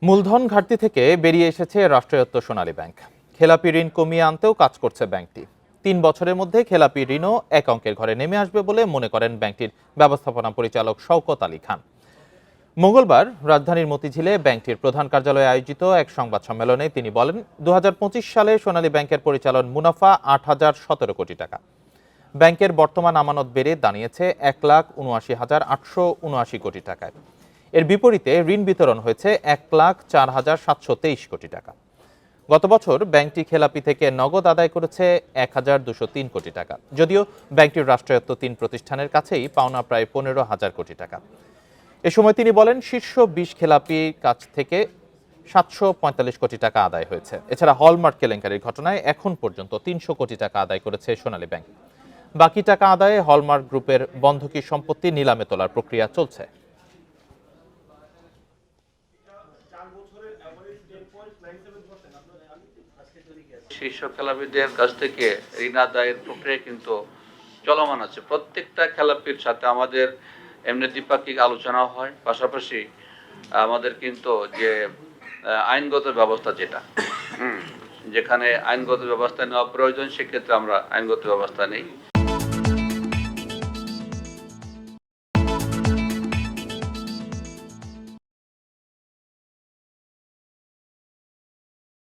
মূলধন ঘাটতি থেকে বেরিয়ে এসেছে রাষ্ট্রায়ত্ত সোনালী ব্যাংক। খেলাপি ঋণ কমিয়ে আনতেও কাজ করছে ব্যাংকটি। ৩ বছরের মধ্যে খেলাপি ঋণও এক অঙ্কের ঘরে নেমে আসবে বলে মনে করেন ব্যাংকটির ব্যবস্থাপনা পরিচালক শওকত আলী খান। মঙ্গলবার রাজধানীর মতিঝিলে ব্যাংকটির প্রধান কার্যালয়ে আয়োজিত এক সংবাদ সম্মেলনে তিনি বলেন, ২০২৫ সালে সোনালী ব্যাংকের পরিচালন মুনাফা ৮,০১৭ কোটি টাকা। ব্যাংকের বর্তমান আমানত বেড়ে দাঁড়িয়েছে ১,৭৯,৮৭৯ কোটি টাকায়। এর বিপরীতে ঋণ বিতরণ হয়েছে ১,০৪,৭২৩ কোটি টাকা। গত বছর ব্যাংকটি খেলাপি থেকে নগদ আদায় করেছে ১,২০৩ কোটি টাকা, যদিও ব্যাংকটির রাষ্ট্রায়ত্ত ৩ প্রতিষ্ঠানের কাছেই পাওনা প্রায় ১৫,০০০ কোটি টাকা। এ সময় তিনি বলেন, শীর্ষ ২০ খেলাপির কাছ থেকে ৭৪৫ কোটি টাকা আদায় হয়েছে। এছাড়া হলমার্ক কেলেঙ্কারির ঘটনায় এখন পর্যন্ত ৩০০ কোটি টাকা আদায় করেছে সোনালী ব্যাংক। বাকি টাকা আদায়ে হলমার্ক গ্রুপের বন্ধকি সম্পত্তি নিলামে তোলার প্রক্রিয়া চলছে। শীর্ষ খেলাপিদের কাছ থেকে ঋণ আদায়ের প্রক্রিয়া কিন্তু চলমান আছে। প্রত্যেকটা খেলাপির সাথে আমাদের এমনি দ্বিপাক্ষিক আলোচনা হয়, পাশাপাশি আমাদের কিন্তু যে আইনগত ব্যবস্থা যেখানে আইনগত ব্যবস্থা নেওয়া প্রয়োজন, সেক্ষেত্রে আমরা আইনগত ব্যবস্থা নেই।